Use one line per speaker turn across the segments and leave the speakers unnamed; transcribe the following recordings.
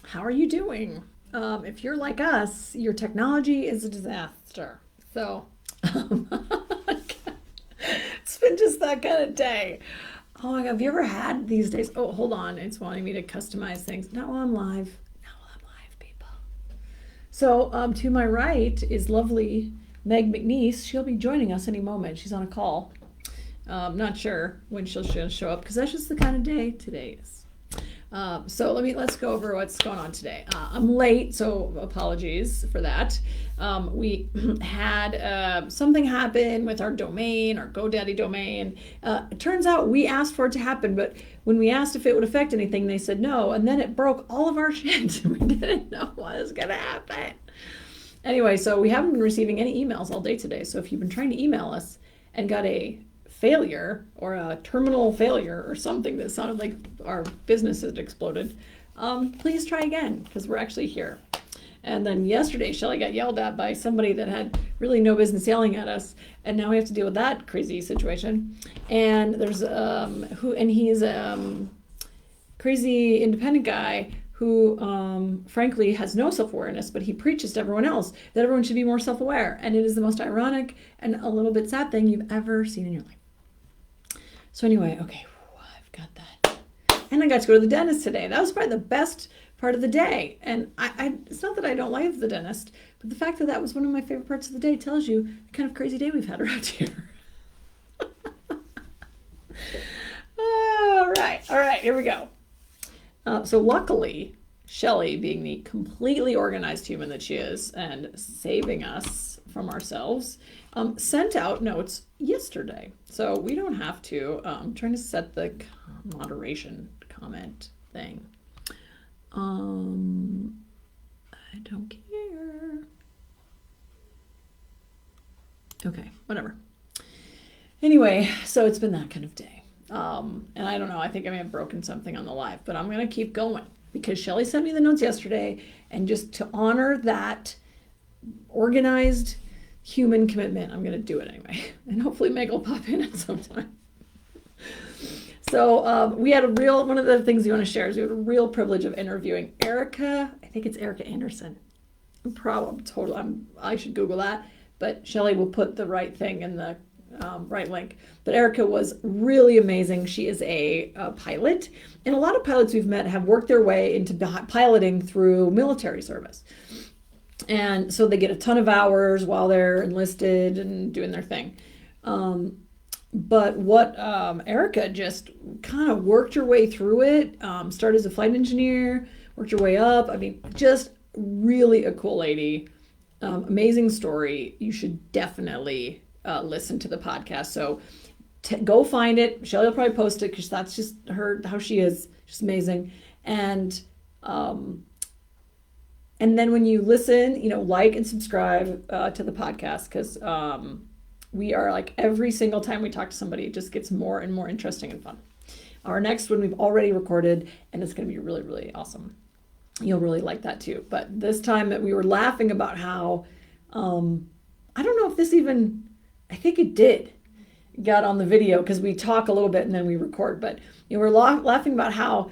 How are you doing? If you're like us, your technology is a disaster. So, um, it's been just that kind of day. Oh my God, have you ever had these days? Oh, hold on. It's wanting me to customize things. Not while I'm live. Not while I'm live, people. So, to my right is lovely Meg McNeese. She'll be joining us any moment. She's on a call. Not sure when she'll show up because that's just the kind of day today is. So let's go over what's going on today. I'm late, so apologies for that. We had something happen with our domain, our GoDaddy domain. It turns out we asked for it to happen, but when we asked if it would affect anything, they said no, and then it broke all of our shit. We didn't know what was gonna happen. Anyway, so we haven't been receiving any emails all day today. So if you've been trying to email us and got a failure or a terminal failure or something that sounded like our business had exploded, please try again because we're actually here. And then yesterday, Shelly got yelled at by somebody that had really no business yelling at us, and now we have to deal with that crazy situation. And there's he's a crazy independent guy who, frankly, has no self-awareness, but he preaches to everyone else that everyone should be more self-aware. And it is the most ironic and a little bit sad thing you've ever seen in your life. So anyway, okay, I've got that. And I got to go to the dentist today. That was probably the best part of the day. And it's not that I don't like the dentist, but the fact that that was one of my favorite parts of the day tells you the kind of crazy day we've had around here. All right, here we go. So luckily, Shelly, being the completely organized human that she is and saving us from ourselves, sent out notes yesterday. So we don't have to. I'm trying to set the moderation comment thing. I don't care. Okay, whatever. Anyway, so it's been that kind of day. And I don't know, I think I may have broken something on the live, but I'm going to keep going because Shelly sent me the notes yesterday, and just to honor that organized human commitment, I'm going to do it anyway. And hopefully Meg will pop in at some time. So we had one of the things we want to share is we had a real privilege of interviewing Erica. I think it's Erica Anderson. I should Google that, but Shelly will put the right thing in the right link. But Erica was really amazing. She is a pilot, and a lot of pilots we've met have worked their way into piloting through military service. And so they get a ton of hours while they're enlisted and doing their thing. But what Erica just kind of worked her way through it, started as a flight engineer, worked her way up. I mean, just really a cool lady. Amazing story. You should definitely listen to the podcast. So go find it. Shelly will probably post it because that's just how she is. Just amazing. And then when you listen, like and subscribe to the podcast because we are like every single time we talk to somebody, it just gets more and more interesting and fun. Our next one we've already recorded, and it's going to be really, really awesome. You'll really like that too. But this time we were laughing about how, I don't know if this even, I think it did, got on the video because we talk a little bit and then we record. But we're laughing about how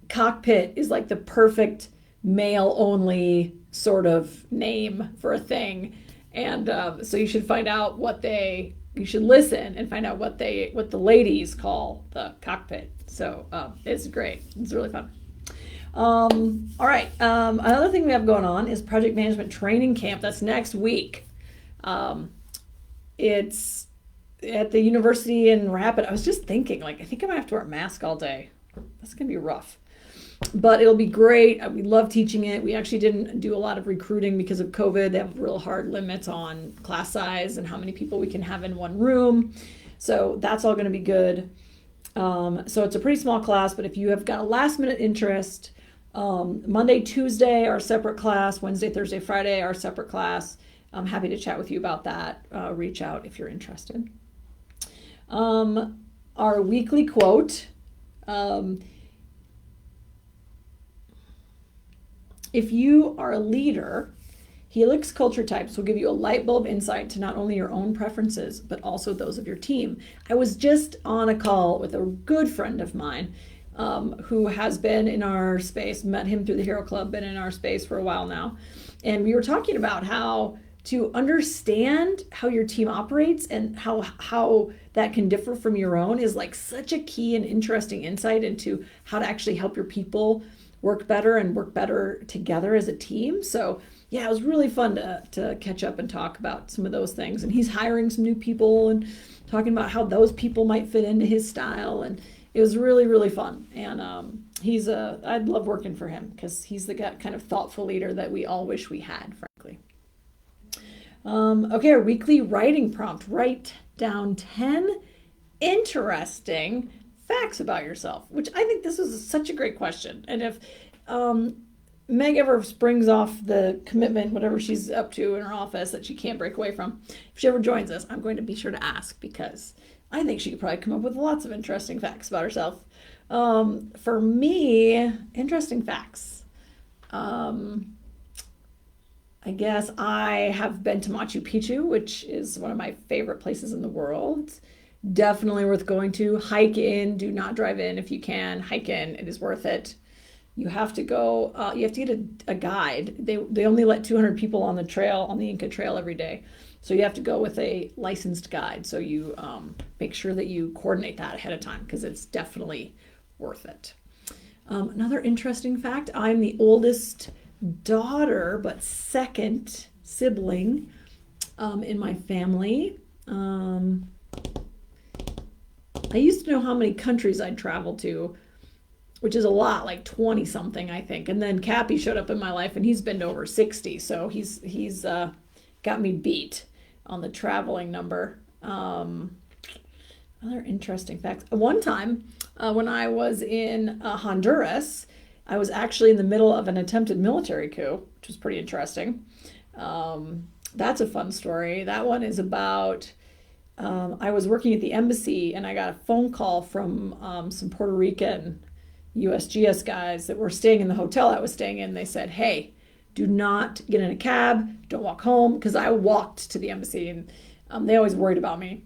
cockpit is like the perfect male-only sort of name for a thing. And so you should find out you should listen and find out what the ladies call the cockpit. So it's great. It's really fun. All right. Another thing we have going on is project management training camp. That's next week. It's at the university in Rapid. I was just thinking, I think I might have to wear a mask all day. That's going to be rough. But it'll be great. We love teaching it. We actually didn't do a lot of recruiting because of COVID. They have real hard limits on class size and how many people we can have in one room. So that's all going to be good. So it's a pretty small class, but if you have got a last minute interest, Monday, Tuesday, our separate class, Wednesday, Thursday, Friday, our separate class. I'm happy to chat with you about that. Reach out if you're interested. Our weekly quote. If you are a leader, Helix Culture Types will give you a light bulb insight to not only your own preferences, but also those of your team. I was just on a call with a good friend of mine who has been in our space, met him through the Hero Club, been in our space for a while now. And we were talking about how to understand how your team operates and how that can differ from your own is like such a key and interesting insight into how to actually help your people work better and work better together as a team. So yeah, it was really fun to catch up and talk about some of those things. And he's hiring some new people and talking about how those people might fit into his style. And it was really, really fun. And I'd love working for him because he's the kind of thoughtful leader that we all wish we had, frankly. Okay, our weekly writing prompt. Write down 10 interesting facts about yourself, which I think this is such a great question. And if Meg ever springs off the commitment, whatever she's up to in her office that she can't break away from, if she ever joins us, I'm going to be sure to ask because I think she could probably come up with lots of interesting facts about herself. For me, interesting facts. I guess I have been to Machu Picchu, which is one of my favorite places in the world. Definitely worth going to. Hike in, do not drive in if you can. Hike in, it is worth it. You have to go, you have to get a guide. They only let 200 people on the trail, on the Inca Trail every day. So you have to go with a licensed guide. So you make sure that you coordinate that ahead of time because it's definitely worth it. Another interesting fact, I'm the oldest daughter, but second sibling in my family. I used to know how many countries I'd traveled to, which is a lot, like 20 something, I think. And then Cappy showed up in my life and he's been to over 60. So he's got me beat on the traveling number. Other interesting facts. One time when I was in Honduras, I was actually in the middle of an attempted military coup, which was pretty interesting. That's a fun story. That one is about, I was working at the embassy and I got a phone call from some Puerto Rican USGS guys that were staying in the hotel I was staying in. They said, hey, do not get in a cab, don't walk home, because I walked to the embassy and they always worried about me.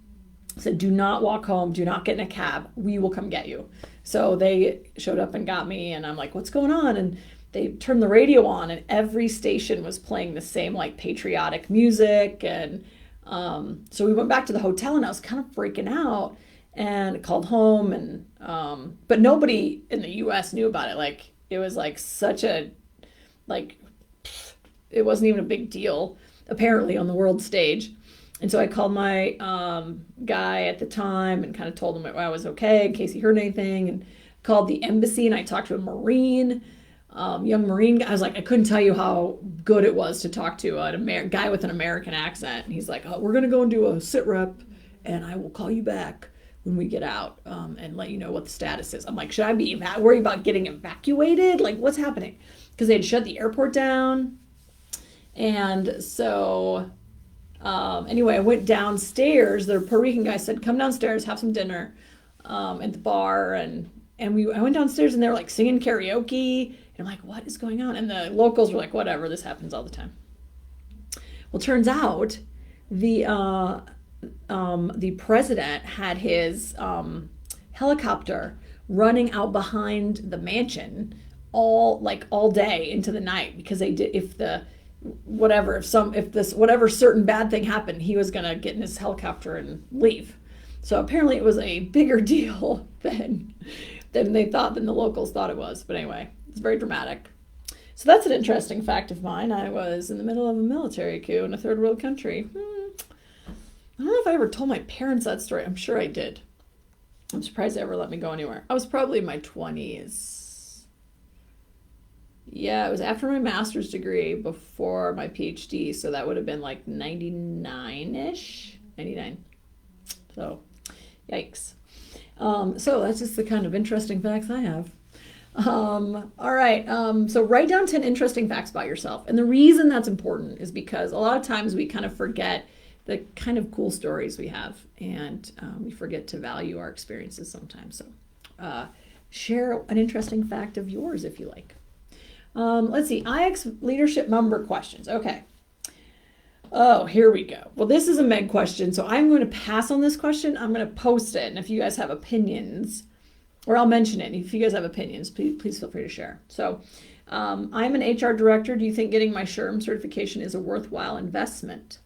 Said, do not walk home, do not get in a cab, we will come get you. So they showed up and got me and I'm like, what's going on? And they turned the radio on and every station was playing the same like patriotic music. And so we went back to the hotel and I was kind of freaking out and called home and but nobody in the US knew about it. Like it was like such a it wasn't even a big deal apparently on the world stage. And so I called my guy at the time and kind of told him I was okay in case he heard anything, and called the embassy and I talked to a Marine, young Marine guy. I was like, I couldn't tell you how good it was to talk to a guy with an American accent. And he's like, oh, we're going to go and do a sit rep and I will call you back when we get out and let you know what the status is. I'm like, should I be worried about getting evacuated? Like, what's happening? Because they had shut the airport down. And so anyway, I went downstairs. The Puerto Rican guy said, come downstairs, have some dinner at the bar. And I went downstairs and they were like singing karaoke. And I'm like, what is going on? And the locals were like, whatever, this happens all the time. Well, turns out the president had his helicopter running out behind the mansion all day into the night, because they did, if this whatever certain bad thing happened, he was gonna get in his helicopter and leave. So apparently it was a bigger deal than they thought, than the locals thought it was. But anyway, it's very dramatic. So that's an interesting fact of mine. I was in the middle of a military coup in a third world country. I don't know if I ever told my parents that story. I'm sure I did. I'm surprised they ever let me go anywhere. I was probably in my 20s. Yeah, it was after my master's degree, before my PhD, so that would have been like 99-ish, 99. So, yikes. So that's just the kind of interesting facts I have. All right, so write down 10 interesting facts about yourself. And the reason that's important is because a lot of times we kind of forget the kind of cool stories we have, and we forget to value our experiences sometimes. So share an interesting fact of yours if you like. Let's see, IX leadership member questions. Okay. Oh, here we go. Well, this is a Meg question, so I'm going to pass on this question. I'm going to post it, and if you guys have opinions, or I'll mention it. If you guys have opinions, please feel free to share. So I'm an HR director. Do you think getting my SHRM certification is a worthwhile investment?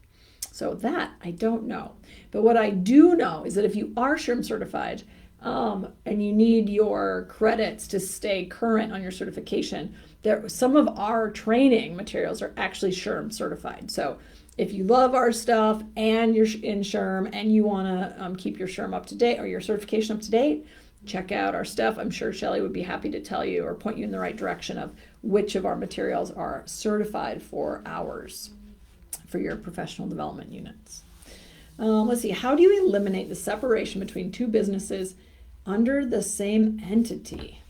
So that I don't know. But what I do know is that if you are SHRM certified and you need your credits to stay current on your certification, some of our training materials are actually SHRM certified. So if you love our stuff and you're in SHRM and you want to keep your SHRM up to date or your certification up to date, check out our stuff. I'm sure Shelly would be happy to tell you or point you in the right direction of which of our materials are certified for hours for your professional development units. Let's see. How do you eliminate the separation between two businesses under the same entity?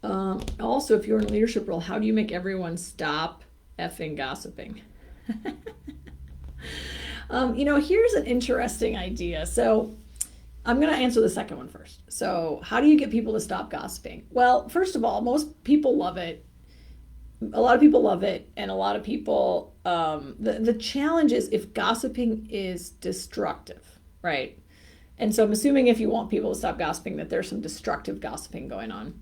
Also, if you're in a leadership role, how do you make everyone stop effing gossiping? Here's an interesting idea. So I'm going to answer the second one first. So how do you get people to stop gossiping? Well, first of all, most people love it. A lot of people love it, and a lot of people, the challenge is if gossiping is destructive, right? And so I'm assuming if you want people to stop gossiping, that there's some destructive gossiping going on.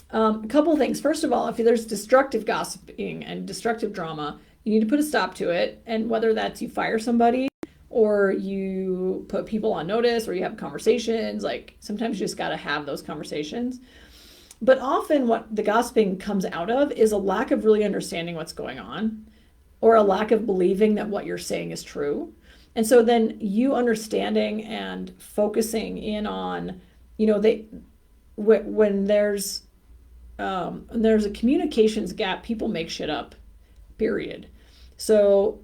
A couple of things. First of all, if there's destructive gossiping and destructive drama, you need to put a stop to it. And whether that's you fire somebody or you put people on notice or you have conversations, like sometimes you just got to have those conversations. But often what the gossiping comes out of is a lack of really understanding what's going on or a lack of believing that what you're saying is true. And so then you understanding and focusing in on, when there's a communications gap, people make shit up, period. So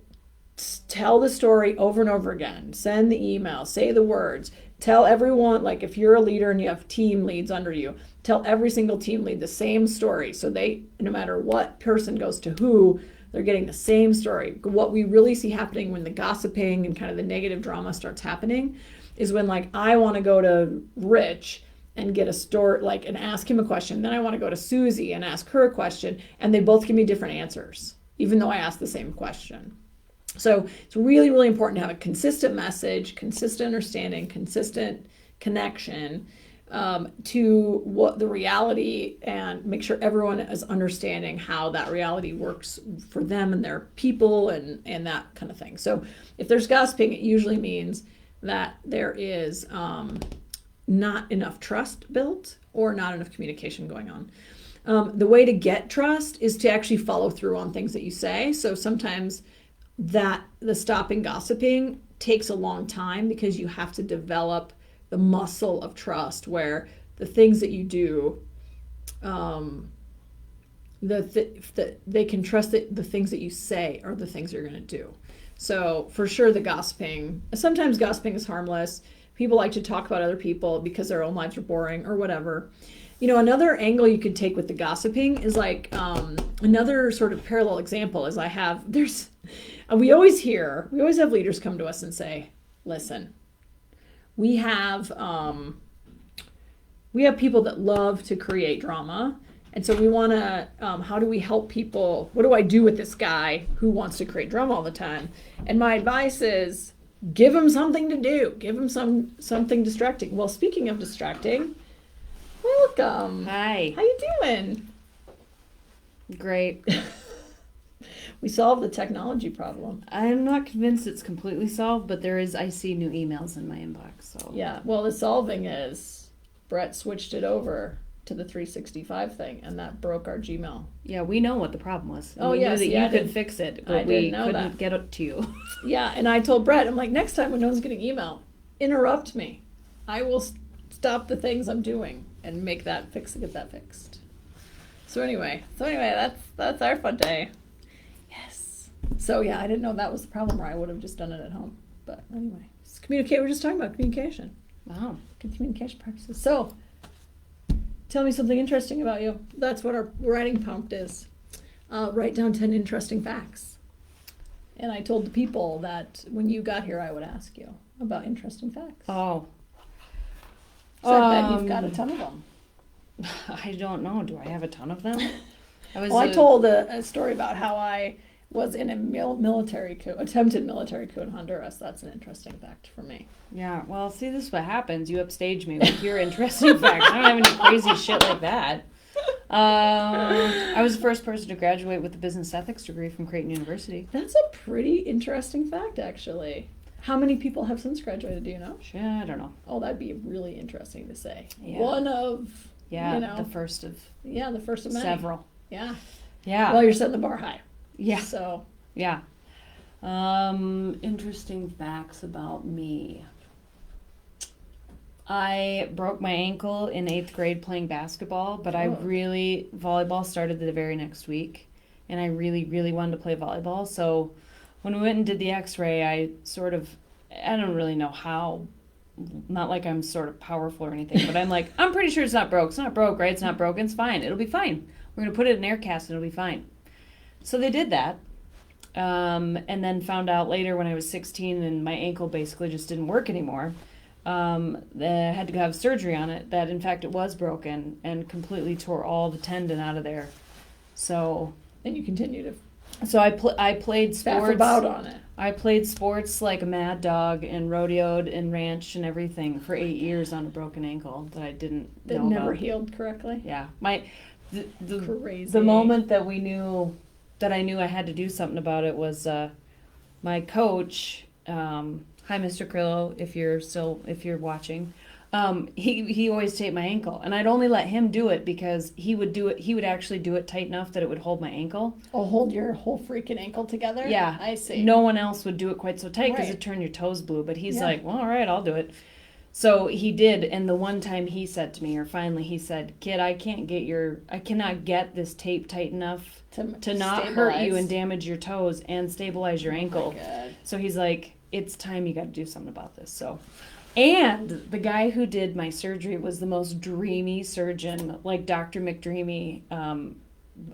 tell the story over and over again, send the email, say the words, tell everyone, like if you're a leader and you have team leads under you, tell every single team lead the same story. So they, no matter what person goes to who, they're getting the same story. What we really see happening when the gossiping and kind of the negative drama starts happening is when like I want to go to Rich and get a story, like, and ask him a question. Then I want to go to Susie and ask her a question, and they both give me different answers, even though I asked the same question. So it's really, really important to have a consistent message, consistent understanding, consistent connection to what the reality, and make sure everyone is understanding how that reality works for them and their people and that kind of thing. So if there's gossiping, it usually means that there is not enough trust built or not enough communication going on. The way to get trust is to actually follow through on things that you say. So sometimes that the stopping gossiping takes a long time because you have to develop the muscle of trust where the things that you do, they can trust that the things that you say are the things you're going to do. So for sure the gossiping, sometimes gossiping is harmless. People like to talk about other people because their own lives are boring or whatever. Another angle you could take with the gossiping is like another sort of parallel example is we always have leaders come to us and say, listen, we have people that love to create drama. And so we want to, how do we help people? What do I do with this guy who wants to create drama all the time? And my advice is give him something to do. Give him something distracting. Well, speaking of distracting, welcome.
Hi.
How you doing?
Great.
We solved the technology problem.
I'm not convinced it's completely solved, but I see new emails in my inbox. So
yeah, well, the solving is Brett switched it over to the 365 thing, and that broke our Gmail.
Yeah, we know what the problem was.
Oh,
we
yes,
knew that
yeah,
you could fix it, but we couldn't get it to you.
Yeah, and I told Brett, I'm like, next time when no one's getting email, interrupt me. I will stop the things I'm doing and get that fixed. So anyway, that's our fun day. Yes. So yeah, I didn't know that was the problem, or I would have just done it at home. But anyway, we're just talking about communication.
Wow.
Good communication practices. So tell me something interesting about you. That's what our writing prompt is. Write down 10 interesting facts. And I told the people that when you got here, I would ask you about interesting facts.
Oh.
So I bet you've got a ton of them.
I don't know. Do I have a ton of them?
I told a story about how I was in a military coup, attempted military coup in Honduras. That's an interesting fact for me.
Yeah, well, see, this is what happens. You upstage me with your interesting facts. I don't have any crazy shit like that. I was the first person to graduate with a business ethics degree from Creighton University.
That's a pretty interesting fact, actually. How many people have since graduated, do you know?
Shit, I don't know.
Oh, that'd be really interesting to say.
Yeah.
One of,
the first of
the first of many.
several.
Yeah.
Yeah.
Well, you're setting the bar high.
Yeah.
So.
Yeah. Interesting facts about me. I broke my ankle in 8th grade playing basketball, but volleyball started the very next week, and I really, really wanted to play volleyball. So when we went and did the x-ray, I don't really know how, not like I'm sort of powerful or anything, but I'm like, I'm pretty sure it's not broke. It's not broke, right? It's not broken. It's fine. It'll be fine. We're going to put it in air cast and it'll be fine. So they did that. And then found out later when I was 16 and my ankle basically just didn't work anymore. They had to have surgery on it, that in fact it was broken and completely tore all the tendon out of there. So.
And you continue to.
So I played sports.
Faff about on it.
I played sports like a mad dog and rodeoed and ranched and everything for 8 years on a broken ankle that I didn't know about.
That never healed correctly?
Yeah.
Crazy.
The moment that I knew I had to do something about it was my coach, hi Mr. Krillo, if you're watching, he always taped my ankle, and I'd only let him do it because he would actually do it tight enough that it would hold my ankle.
Oh, hold your whole freaking ankle together?
Yeah.
I see.
No one else would do it quite so tight because
Right.
it'd turn your toes blue, but he's like, well, all right, I'll do it. So he did, and the one time he said to me, or finally he said, kid, I cannot get this tape tight enough to not hurt you and damage your toes and stabilize your ankle.
Oh my God.
So he's like, it's time you got to do something about this. So, and the guy who did my surgery was the most dreamy surgeon, like Dr. McDreamy,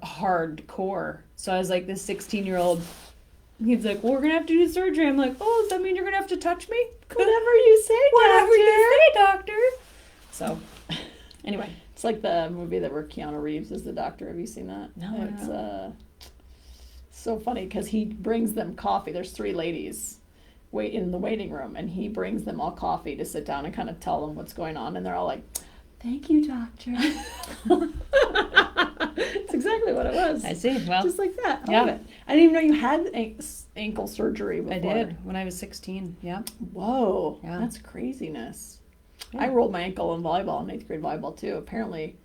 hardcore. So I was like this 16-year-old. He's like, well, we're going to have to do surgery. I'm like, oh, does that mean you're going to have to touch me?
Whatever you say,
Whatever you say, doctor. So, anyway.
It's like the movie that where Keanu Reeves is the doctor. Have you seen that?
No,
It's so funny because he brings them coffee. There's 3 ladies wait in the waiting room, and he brings them all coffee to sit down and kind of tell them what's going on, and they're all like, thank you, doctor. It's exactly what it was.
I see. Well,
just like that. I love it. I didn't even know you had ankle surgery before.
I did when I was 16. Yeah.
Whoa.
Yeah.
That's craziness.
Yeah.
I rolled my ankle in volleyball, in 8th grade volleyball too. Apparently,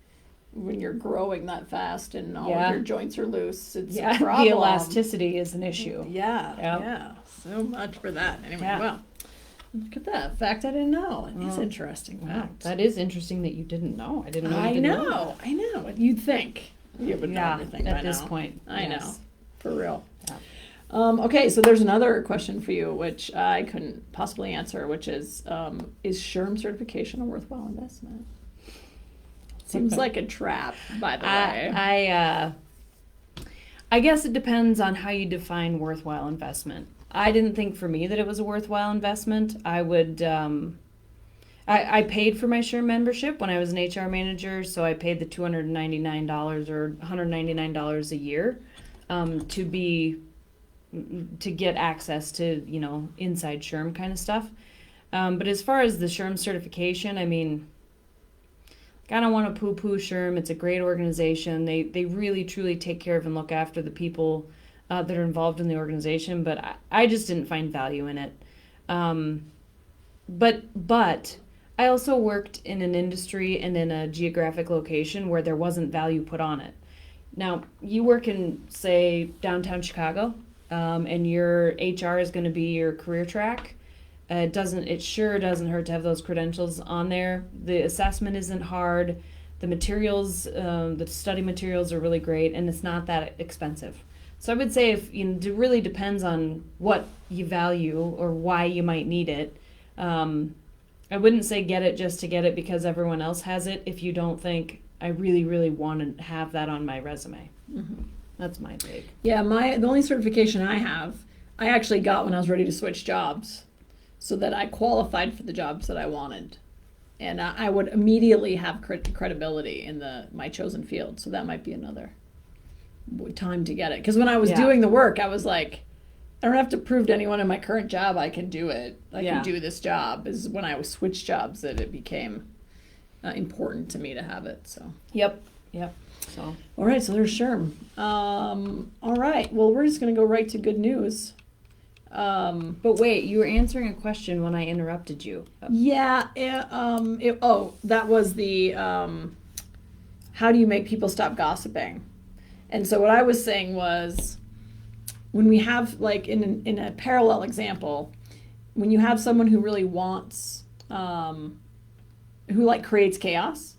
when you're growing that fast and all of your joints are loose, it's a problem.
The elasticity is an issue.
Yeah. So much for that. Anyway, well, look at that. Fact I didn't know. It's interesting.
Wow.
Fact.
That is interesting that you didn't know. I didn't know you didn't know.
I know. You'd think you would know everything
at
by
this
now.
point.
I know.
Yes.
For real.
Yeah.
Okay, so there's another question for you, which I couldn't possibly answer, which is SHRM certification a worthwhile investment? Seems like a trap, by the way.
I guess it depends on how you define worthwhile investment. I didn't think for me that it was a worthwhile investment. I would, I paid for my SHRM membership when I was an HR manager, so I paid the $299 or $199 a year to get access to, inside SHRM kind of stuff. But as far as the SHRM certification, I mean, I don't want to poo-poo SHRM. It's a great organization. They really, truly take care of and look after the people that are involved in the organization, but I just didn't find value in it. But I also worked in an industry and in a geographic location where there wasn't value put on it. Now, you work in, say, downtown Chicago, and your HR is going to be your career track. It sure doesn't hurt to have those credentials on there. The assessment isn't hard. The materials, the study materials are really great, and it's not that expensive. So I would say it really depends on what you value or why you might need it. I wouldn't say get it just to get it because everyone else has it if you don't think I really, really want to have that on my resume. Mm-hmm. That's my take. Yeah,
the only certification I have, I actually got when I was ready to switch jobs so that I qualified for the jobs that I wanted. And I would immediately have credibility in my chosen field. So that might be another time to get it. Because when I was
Yeah.
doing the work, I was like, I don't have to prove to anyone in my current job I can do it. I
Yeah.
can do this job. Is when I switched jobs that it became important to me to have it. So.
Yep. So.
All right, so there's Sherm. All right, well, we're just going to go right to good news.
But wait, you were answering a question when I interrupted you.
Yeah, that was the how do you make people stop gossiping? And so what I was saying was when we have, like, in a parallel example, when you have someone who really wants, who, like, creates chaos,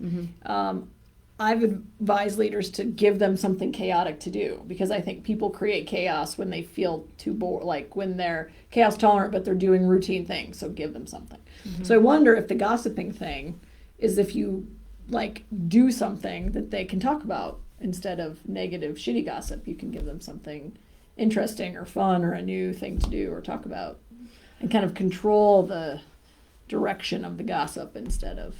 I've advised leaders to give them something chaotic to do, because I think people create chaos when they feel too bored, like when they're chaos tolerant but they're doing routine things. So give them something. So I wonder if the gossiping thing is if you, like, do something that they can talk about instead of negative, shitty gossip. You can give them something interesting or fun or a new thing to do or talk about, and kind of control the direction of the gossip instead of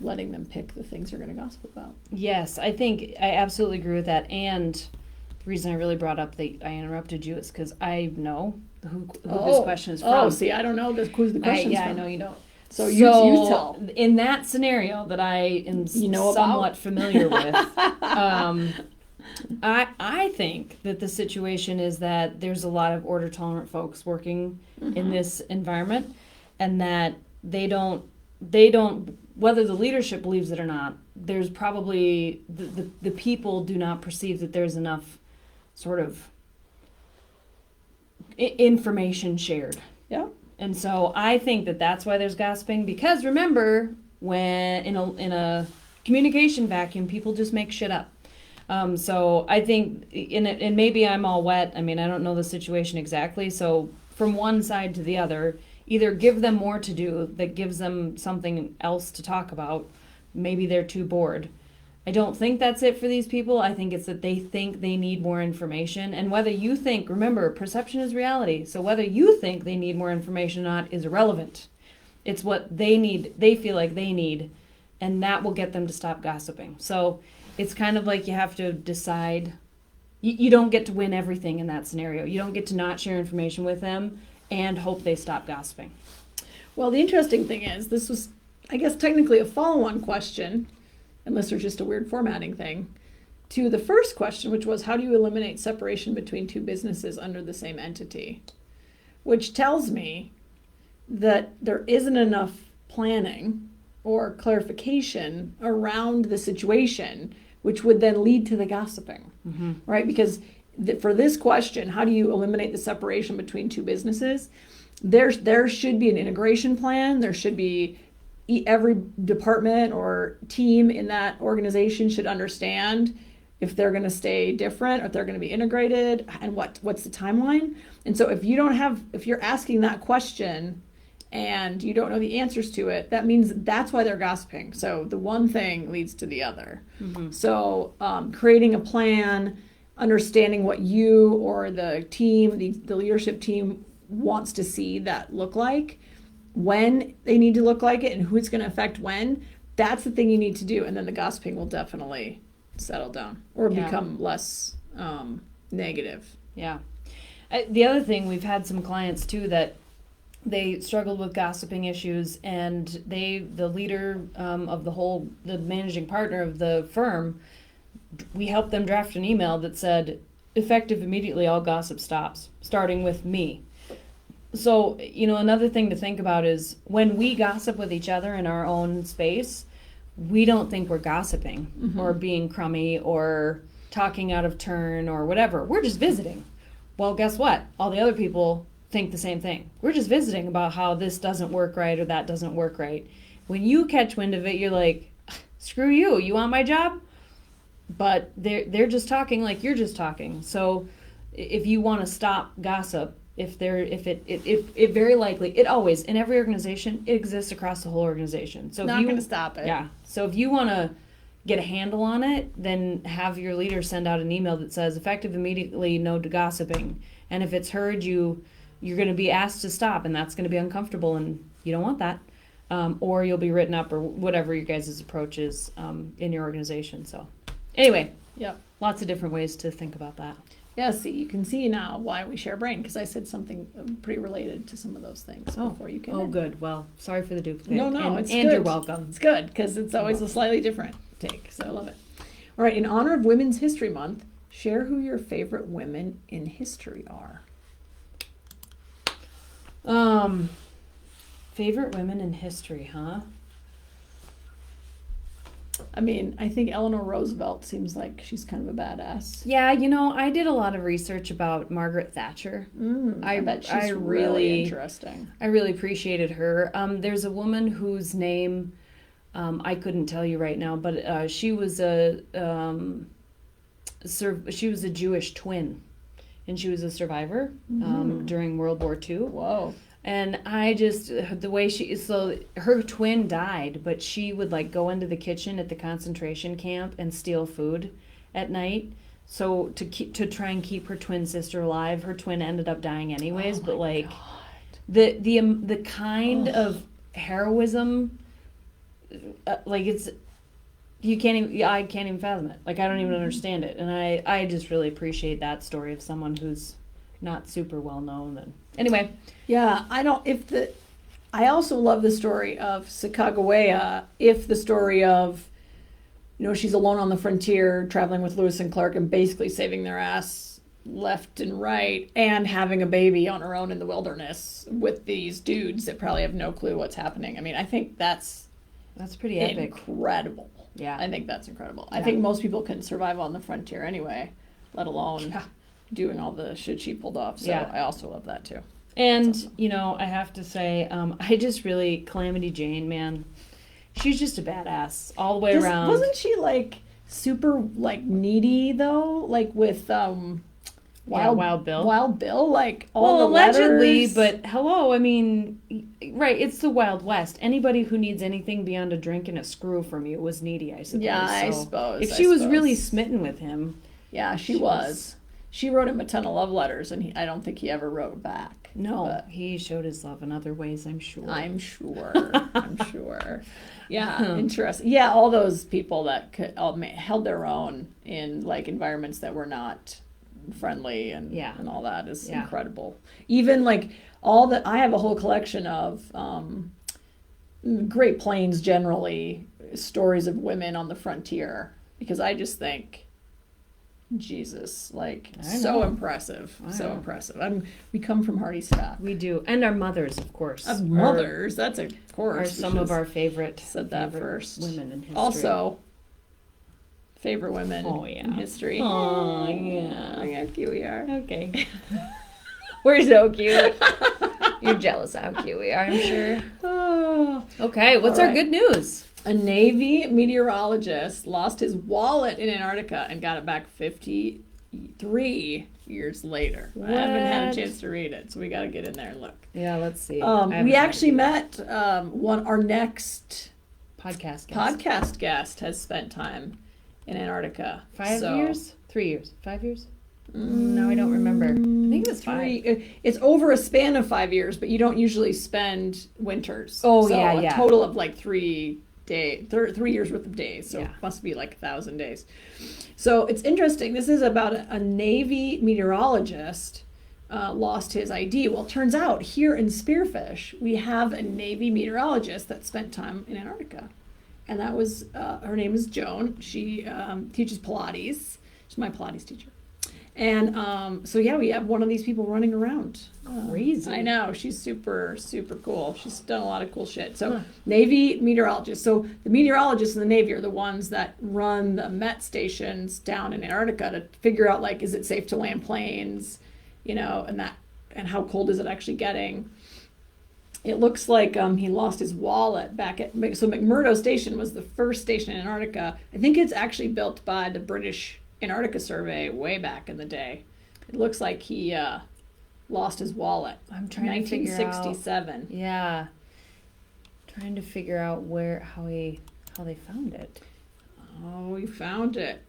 letting them pick the things they're going to gossip about.
Yes, I think I absolutely agree with that. And the reason I really brought up that I interrupted you is because I know who this question is from.
Oh, see, I don't know who's the question's from.
I know you don't.
So you tell.
In that scenario that I am somewhat familiar with, I think that the situation is that there's a lot of order tolerant folks working in this environment, and that they don't, whether the leadership believes it or not, there's probably the people do not perceive that there's enough sort of information shared.
Yeah.
And so I think that that's why there's gossiping, because remember, when in a communication vacuum, people just make shit up. So I think, and maybe I'm all wet. I mean, I don't know the situation exactly. So from one side to the other, either give them more to do that gives them something else to talk about. Maybe they're too bored. I don't think that's it for these people. I think it's that they think they need more information. And whether you think, remember, perception is reality. So whether you think they need more information or not is irrelevant. It's what they need, they feel like they need, and that will get them to stop gossiping. So it's kind of like you have to decide. You don't get to win everything in that scenario. You don't get to not share information with them and hope they stop gossiping.
Well, the interesting thing is, this was, I guess, technically a follow-on question, unless there's just a weird formatting thing, to the first question, which was, how do you eliminate separation between two businesses under the same entity? Which tells me that there isn't enough planning or clarification around the situation, which would then lead to the gossiping, right? Because for this question, how do you eliminate the separation between two businesses? There should be an integration plan. There should be every department or team in that organization should understand if they're going to stay different or if they're going to be integrated, and what's the timeline. And so if you're asking that question and you don't know the answers to it, that means that's why they're gossiping. So the one thing leads to the other. So creating a plan, understanding what you or the team, the leadership team wants to see that look like, when they need to look like it, and who it's going to affect when, that's the thing you need to do. And then the gossiping will definitely settle down or become less negative.
Yeah. The other thing, we've had some clients too that they struggled with gossiping issues, and the leader of the managing partner of the firm, we helped them draft an email that said, effective immediately, all gossip stops, starting with me. So, another thing to think about is when we gossip with each other in our own space, we don't think we're gossiping or being crummy or talking out of turn or whatever. We're just visiting. Well, guess what? All the other people think the same thing. We're just visiting about how this doesn't work right or that doesn't work right. When you catch wind of it, you're like, screw you. You want my job? But they're just talking like you're just talking. So if you want to stop gossip, it very likely, it always, in every organization, it exists across the whole organization. So
not going to stop it.
Yeah. So if you want to get a handle on it, then have your leader send out an email that says, effective immediately, no to gossiping. And if it's heard, you're going to be asked to stop, and that's going to be uncomfortable, and you don't want that. Or you'll be written up, or whatever your guys' approach is in your organization. So Anyway,
Yep.
lots of different ways to think about that.
Yeah, see, you can see now why we share a brain, because I said something pretty related to some of those things before you came
Oh,
in.
good. Well, sorry for the duplicate.
No, it's
and
good.
you're welcome.
It's good, because it's always a slightly different take, so I love it. All right, in honor of Women's History Month, share who your favorite women in history are.
Favorite women in history, huh?
I mean, I think Eleanor Roosevelt seems like she's kind of a badass.
Yeah, I did a lot of research about Margaret Thatcher.
I bet she's really interesting.
I really appreciated her. There's a woman whose name I couldn't tell you right now, but she was a Jewish twin, and she was a survivor during World War II.
Whoa.
And I just, the way her twin died, but she would like go into the kitchen at the concentration camp and steal food at night. So to try and keep her twin sister alive, her twin ended up dying anyways. But like the kind of heroism, like I can't even fathom it. Like I don't even understand it. And I just really appreciate that story of someone who's not super well known. And anyway.
Yeah, I also love the story of Sacagawea, the story of, she's alone on the frontier traveling with Lewis and Clark and basically saving their ass left and right and having a baby on her own in the wilderness with these dudes that probably have no clue what's happening. I mean, I think that's
pretty epic.
Incredible.
Yeah.
I think that's incredible.
Yeah.
I think most people can survive on the frontier anyway, let alone doing all the shit she pulled off. So I also love that too.
And, I have to say, I just really, Calamity Jane, man, she's just a badass all the way around.
Wasn't she, like, super, like, needy, though? Like, with,
Wild Bill?
Wild Bill, like, all the
allegedly,
letters.
but hello, I mean, right, it's the Wild West. Anybody who needs anything beyond a drink and a screw from you was needy, I suppose.
Yeah, I suppose.
If she was really smitten with him.
Yeah, she was. She wrote him a ton of love letters, and I don't think he ever wrote back.
No, he showed his love in other ways, I'm sure.
I'm sure. Yeah, interesting. Yeah, all those people that held their own in like environments that were not friendly and all that is incredible. Even like I have a whole collection of Great Plains generally stories of women on the frontier, because I just think, Jesus, like so impressive. We come from hardy stock.
We do, and our mothers, of course.
That's of course.
Are some of our favorite.
Said that first.
Women in history.
Also, favorite women in history.
Oh yeah.
Look how cute we are.
Okay. We're so cute. You're jealous of how cute we are, I'm sure.
Oh.
Okay, what's our good news?
A Navy meteorologist lost his wallet in Antarctica and got it back 53 years later.
What?
I haven't had a chance to read it, so we got to get in there and look.
Yeah, let's see.
We actually met our next
podcast
guest has spent time in Antarctica.
5 years? 3 years? 5 years? No, I don't remember. I think it was 5.
It's over a span of 5 years, but you don't usually spend winters.
Oh,
so
yeah.
A total of like 3 years worth of days. So it must be like 1,000 days. So it's interesting. This is about a Navy meteorologist lost his ID. Well, it turns out here in Spearfish, we have a Navy meteorologist that spent time in Antarctica. And that was, her name is Joan. She teaches Pilates. She's my Pilates teacher. And we have one of these people running around.
Crazy.
I know. She's super, super cool. She's done a lot of cool shit. So Navy meteorologists. So the meteorologists in the Navy are the ones that run the Met stations down in Antarctica to figure out, like, is it safe to land planes, and how cold is it actually getting. It looks like he lost his wallet so McMurdo Station was the first station in Antarctica. I think it's actually built by the British Antarctica Survey way back in the day. It looks like he lost his wallet.
I'm trying to figure out.
1967.
Yeah. Trying to figure out how they found it.
Oh, we found it.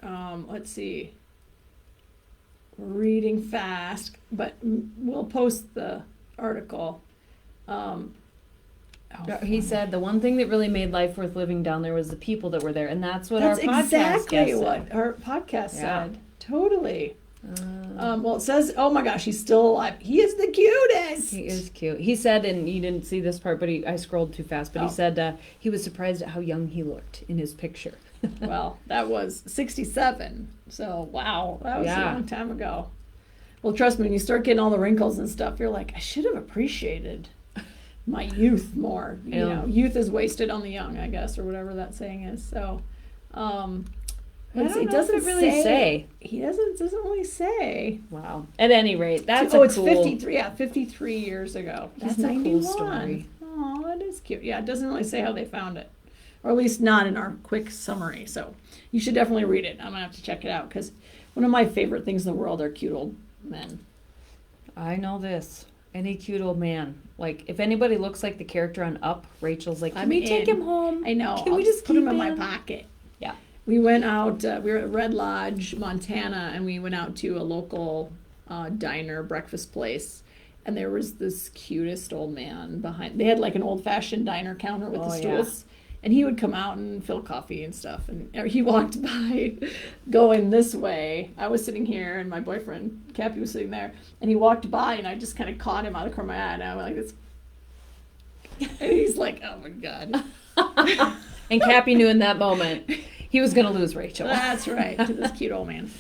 Let's see. We're reading fast, but we'll post the article.
He said the one thing that really made life worth living down there was the people that were there, and that's what
That's
our podcast
exactly
guest
what
said.
our podcast
Yeah.
said. Totally. Well, it says, oh my gosh, he's still alive. He is the cutest.
He is cute. He said, and you didn't see this part, but I scrolled too fast, but he
Oh.
said he was surprised at how young he looked in his picture.
Well, that was 67. So, wow, that was a
Yeah.
long time ago. Well, trust me, when you start getting all the wrinkles and stuff, you're like, I should have appreciated my youth more. You
Yeah.
know, youth is wasted on the young, I guess, or whatever that saying is. So,
I don't know if
it doesn't
it really say.
He doesn't really say.
Wow. At any rate, that's
it's
cool.
53. Yeah, 53 years ago.
That's
He's
a cool
91.
story.
Oh, that is cute. Yeah, it doesn't really say how they found it, or at least not in our quick summary. So you should definitely read it. I'm gonna have to check it out because one of my favorite things in the world are cute old men.
I know this. Any cute old man. Like, if anybody looks like the character on Up, Rachel's like, can
I'm
we take
in.
him home?
I know.
Can
I'll
we just
put him
keep
in my
him?
pocket?
Yeah.
We went out. We were at Red Lodge, Montana, and we went out to a local diner, breakfast place. And there was this cutest old man behind. They had like an old-fashioned diner counter with the stools, and he would come out and fill coffee and stuff. And he walked by, going this way. I was sitting here, and my boyfriend Cappy was sitting there. And he walked by, and I just kind of caught him out of the corner of my eye, and I went like this. And he's like, "Oh my god."
And Cappy knew in that moment he was going to lose Rachel.
That's right, to this cute old man.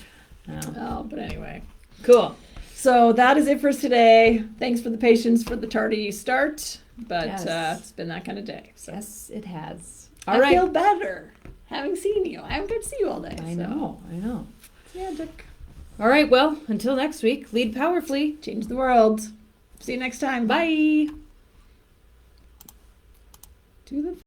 Yeah.
Oh, but anyway.
Cool.
So that is it for today. Thanks for the patience for the tardy start, but
Yes.
it's been that kind of day. So
Yes, it has.
I feel better having seen you. I haven't got to see you all day.
I
so.
know.
It's magic.
All right, well, until next week, lead powerfully.
Change the world. See you next time.
Bye.
Do the